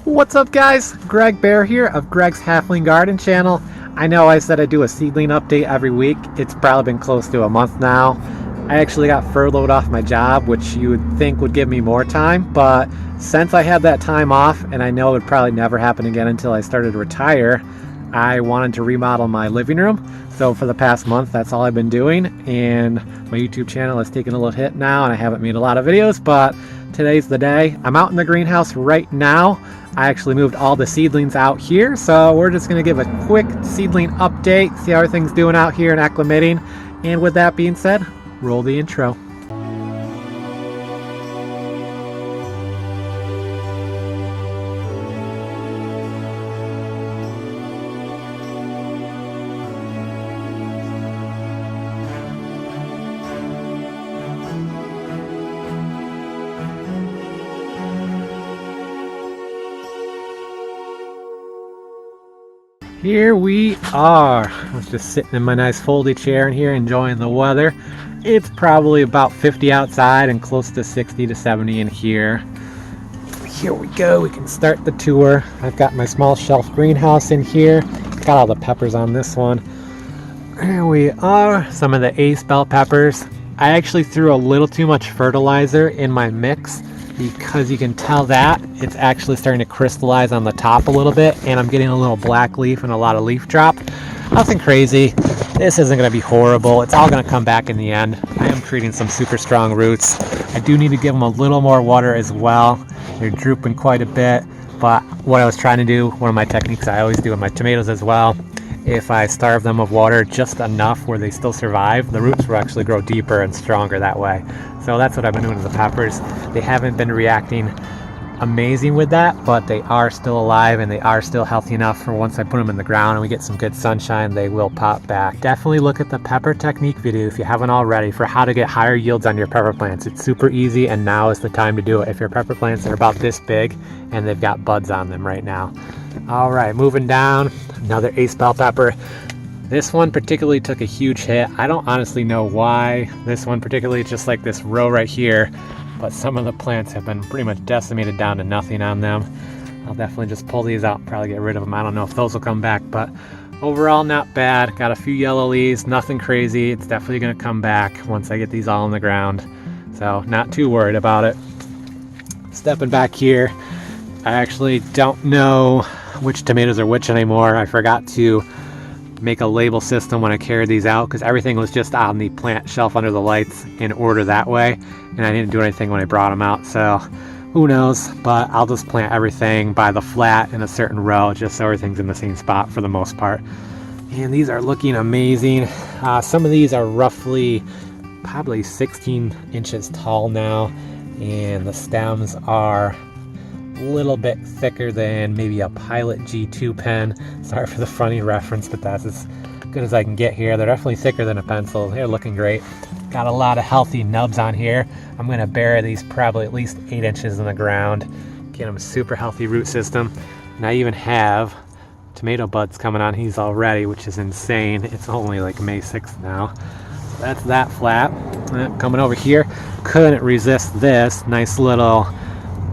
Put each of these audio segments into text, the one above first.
What's up guys? Greg Bear here of Greg's Halfling Garden channel. I know I said I'd do a seedling update every week. It's probably been close to a month now. I actually got furloughed off my job, which you would think would give me more time, but since I had that time off, and I know it would probably never happen again until I started to retire, I wanted to remodel my living room. So for the past month, that's all I've been doing, and my YouTube channel has taken a little hit now, and I haven't made a lot of videos, but today's the day. I'm out in the greenhouse right now. I actually moved all the seedlings out here, so we're just going to give a quick seedling update, see how everything's doing out here and acclimating. And with that being said, roll the intro. Here we are. I was just sitting in my nice foldy chair in here enjoying the weather. It's probably about 50 outside and close to 60 to 70 in here. Here we go. We can start the tour. I've got my small shelf greenhouse in here. Got all the peppers on this one. Here we are. Some of the ace bell peppers. I actually threw a little too much fertilizer in my mix, because you can tell that it's actually starting to crystallize on the top a little bit, and I'm getting a little black leaf and a lot of leaf drop. Nothing crazy. This isn't going to be horrible. It's all going to come back in the end. I am treating some super strong roots. I do need to give them a little more water as well. They're drooping quite a bit, but what I was trying to do, one of my techniques I always do with my tomatoes as well, if I starve them of water just enough where they still survive, the roots will actually grow deeper and stronger that way. So that's what I've been doing with the peppers. They haven't been reacting amazing with that, but they are still alive and they are still healthy enough for once I put them in the ground and we get some good sunshine, they will pop back. Definitely look at the pepper technique video if you haven't already for how to get higher yields on your pepper plants. It's super easy, and now is the time to do it if your pepper plants are about this big and they've got buds on them right now. All right, moving down, another ace bell pepper. This one particularly took a huge hit. I don't honestly know why. This one particularly, just like this row right here, but some of the plants have been pretty much decimated down to nothing on them. I'll definitely just pull these out and probably get rid of them. I don't know if those will come back, but overall not bad. Got a few yellow leaves, nothing crazy. It's definitely gonna come back once I get these all on the ground. So not too worried about it. Stepping back here, I actually don't know which tomatoes are which anymore. I forgot to make a label system when I carried these out because everything was just on the plant shelf under the lights in order that way, and I didn't do anything when I brought them out, so who knows. But I'll just plant everything by the flat in a certain row just so everything's in the same spot for the most part. And these are looking amazing. Some of these are roughly probably 16 inches tall now, and the stems are a little bit thicker than maybe a Pilot G2 pen. Sorry for the funny reference, but that's as good as I can get here. They're definitely thicker than a pencil. They're looking great. Got a lot of healthy nubs on here. I'm going to bury these probably at least 8 inches in the ground. Get them a super healthy root system. And I even have tomato buds coming on these already, which is insane. It's only like May 6th now. So that's that flat. Coming over here, couldn't resist this nice little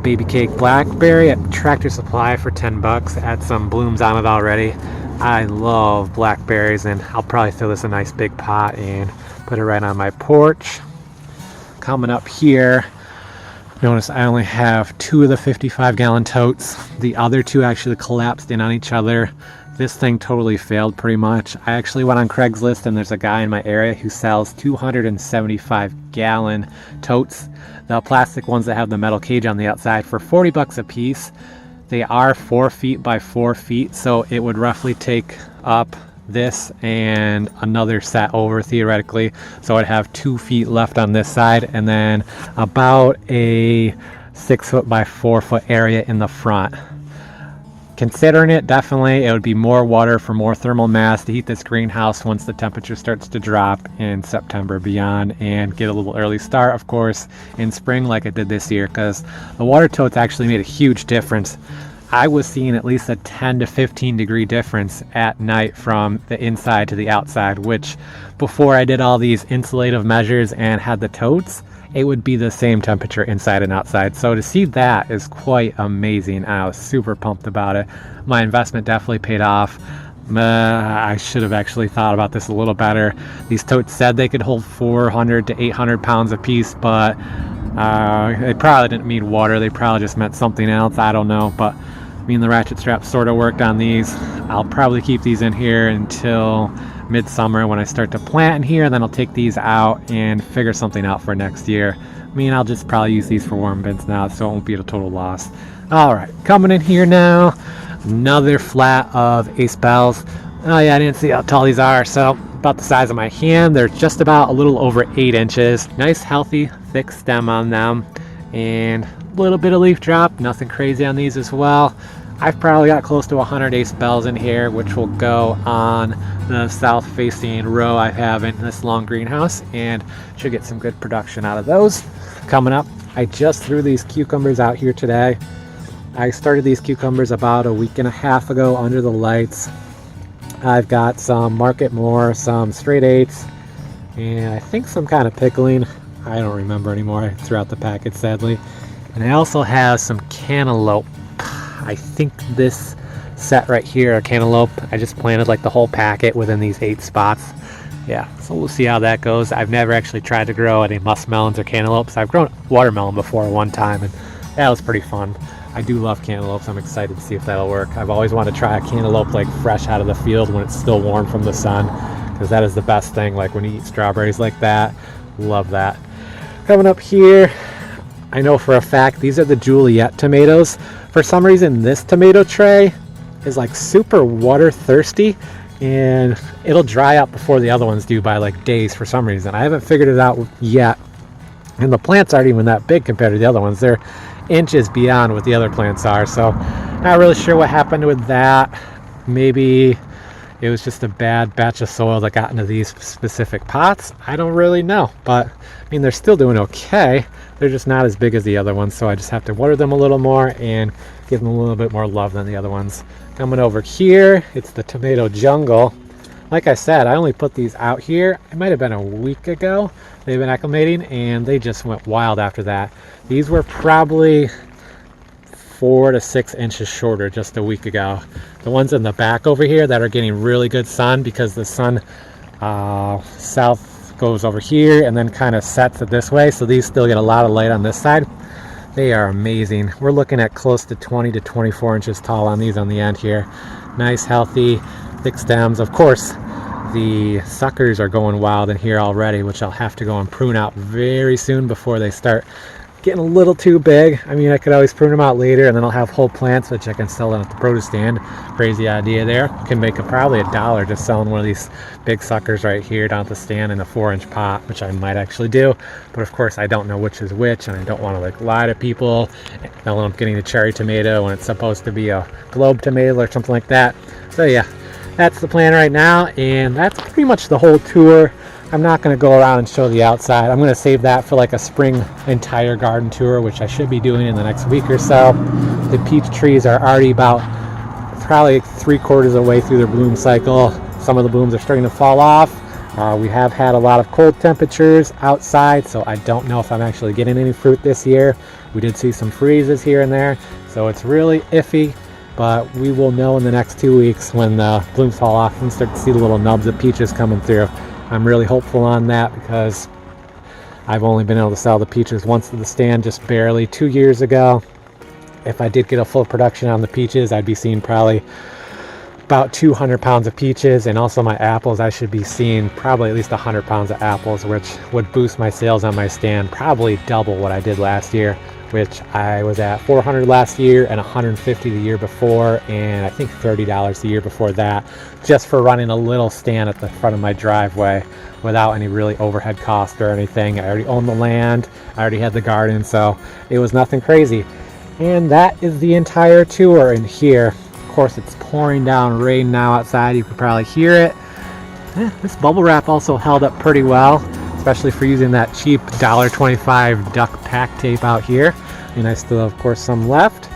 baby cake blackberry at Tractor Supply for 10 bucks. Had some blooms on it already. I love blackberries, and I'll probably throw this in a nice big pot and put it right on my porch. Coming up here, notice I only have 2 of the 55-gallon totes. The other 2 actually collapsed in on each other. This thing totally failed pretty much. I actually went on Craigslist, and there's a guy in my area who sells 275-gallon totes, the plastic ones that have the metal cage on the outside, for 40 bucks a piece. They are 4 feet by 4 feet, so it would roughly take up this and another set over theoretically. So I'd have 2 feet left on this side, and then about a 6 foot by 4 foot area in the front. Considering it, definitely it would be more water for more thermal mass to heat this greenhouse once the temperature starts to drop in September beyond, and get a little early start of course in spring like I did this year, because the water totes actually made a huge difference. I was seeing at least a 10 to 15 degree difference at night from the inside to the outside, which before I did all these insulative measures and had the totes, it would be the same temperature inside and outside. So to see that is quite amazing. I was super pumped about it. My investment definitely paid off. I should have actually thought about this a little better. These totes said they could hold 400 to 800 pounds a piece, but they probably didn't mean water. They probably just meant something else. I don't know, but me and the ratchet strap sort of worked on these. I'll probably keep these in here until midsummer when I start to plant in here, and then I'll take these out and figure something out for next year. I mean, I'll just probably use these for worm bins now, so it won't be a total loss. All right, coming in here now, another flat of ace bells. Oh yeah, I didn't see how tall these are, so about the size of my hand. They're just about a little over 8 inches. Nice, healthy, thick stem on them, and a little bit of leaf drop. Nothing crazy on these as well. I've probably got close to 100 ace bells in here, which will go on the south facing row I have in this long greenhouse, and should get some good production out of those. Coming up, I just threw these cucumbers out here today. I started these cucumbers about a week and a half ago under the lights. I've got some Market More, some straight 8s, and I think some kind of pickling. I don't remember anymore. I threw out the packet, sadly. And I also have some cantaloupe. I think this set right here, a cantaloupe, I just planted like the whole packet within these 8 spots. Yeah, so we'll see how that goes. I've never actually tried to grow any muskmelons or cantaloupes. I've grown watermelon before one time, and that was pretty fun. I do love cantaloupes. I'm excited to see if that'll work. I've always wanted to try a cantaloupe like fresh out of the field when it's still warm from the sun, because that is the best thing, like when you eat strawberries like that. Love that. Coming up here, I know for a fact these are the Juliet tomatoes. For some reason, this tomato tray is like super water thirsty, and it'll dry up before the other ones do by like days for some reason. I haven't figured it out yet, and the plants aren't even that big compared to the other ones. They're inches beyond what the other plants are, so not really sure what happened with that. Maybe it was just a bad batch of soil that got into these specific pots. I don't really know, but I mean, they're still doing okay. They're just not as big as the other ones, so I just have to water them a little more and give them a little bit more love than the other ones. Coming over here, it's the tomato jungle. Like I said, I only put these out here, it might have been a week ago. They've been acclimating, and they just went wild after that. These were probably 4 to 6 inches shorter just a week ago. The ones in the back over here that are getting really good sun, because the sun south goes over here and then kind of sets it this way, so these still get a lot of light on this side. They are amazing. We're looking at close to 20 to 24 inches tall on these on the end here. Nice, healthy, thick stems. Of course, the suckers are going wild in here already, which I'll have to go and prune out very soon before they start getting a little too big. I mean, I could always prune them out later, and then I'll have whole plants which I can sell them at the produce stand. Crazy idea there. Can make probably $1 just selling one of these big suckers right here down at the stand in a 4-inch pot, which I might actually do. But of course, I don't know which is which, and I don't want to like lie to people. I'll end up getting a cherry tomato when it's supposed to be a globe tomato or something like that. So yeah, that's the plan right now, and that's pretty much the whole tour. I'm not going to go around and show the outside. I'm going to save that for like a spring entire garden tour, which I should be doing in the next week or so. The peach trees are already about probably 3/4 of the way through their bloom cycle. Some of the blooms are starting to fall off. We have had a lot of cold temperatures outside, so I don't know if I'm actually getting any fruit this year. We did see some freezes here and there, so it's really iffy, but we will know in the next 2 weeks when the blooms fall off and start to see the little nubs of peaches coming through. I'm really hopeful on that, because I've only been able to sell the peaches once to the stand, just barely 2 years ago. If I did get a full production on the peaches, I'd be seeing probably about 200 pounds of peaches, and also my apples, I should be seeing probably at least 100 pounds of apples, which would boost my sales on my stand probably double what I did last year, which I was at 400 last year and 150 the year before, and I think $30 the year before that, just for running a little stand at the front of my driveway without any really overhead cost or anything. I already owned the land, I already had the garden, so it was nothing crazy. And that is the entire tour in here. Of course, it's pouring down rain now outside. You can probably hear it. This bubble wrap also held up pretty well, especially for using that cheap $1.25 duck pack tape out here. And I still have, of course, some left.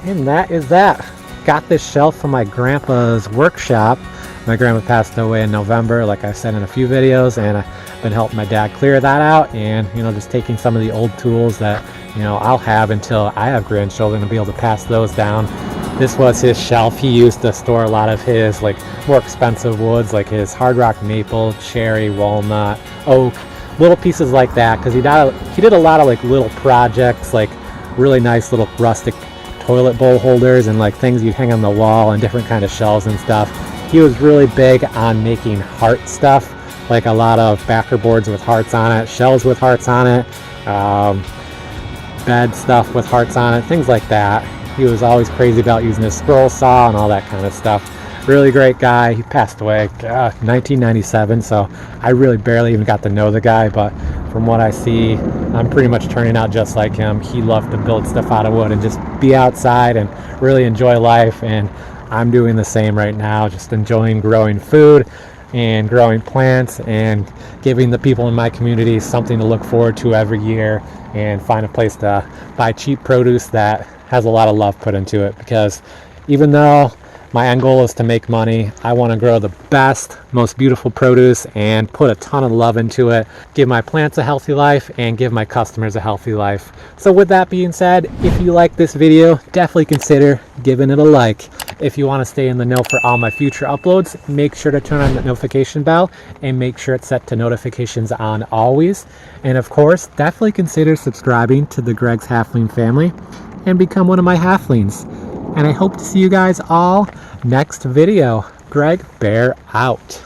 And that is that. Got this shelf from my grandpa's workshop. My grandpa passed away in November, like I said in a few videos, and I been helping my dad clear that out, and just taking some of the old tools that I'll have until I have grandchildren to be able to pass those down. This was his shelf. He used to store a lot of his like more expensive woods, like his hard rock maple, cherry, walnut, oak, little pieces like that, because he did a lot of like little projects, like really nice little rustic toilet bowl holders and like things you'd hang on the wall and different kind of shelves and stuff. He was really big on making heart stuff, like a lot of backer boards with hearts on it, shelves with hearts on it, bed stuff with hearts on it, things like that. He was always crazy about using his scroll saw and all that kind of stuff. Really great guy. He passed away 1997, so I really barely even got to know the guy, but from what I see, I'm pretty much turning out just like him. He loved to build stuff out of wood and just be outside and really enjoy life, and I'm doing the same right now, just enjoying growing food and growing plants and giving the people in my community something to look forward to every year, and find a place to buy cheap produce that has a lot of love put into it, because even though my end goal is to make money, I want to grow the best, most beautiful produce and put a ton of love into it, give my plants a healthy life and give my customers a healthy life. So with that being said, if you like this video, definitely consider giving it a like. If you want to stay in the know for all my future uploads, make sure to turn on the notification bell and make sure it's set to notifications on always. And of course, definitely consider subscribing to the Greg's Halfling family and become one of my halflings. And I hope to see you guys all next video. Greg Bear out.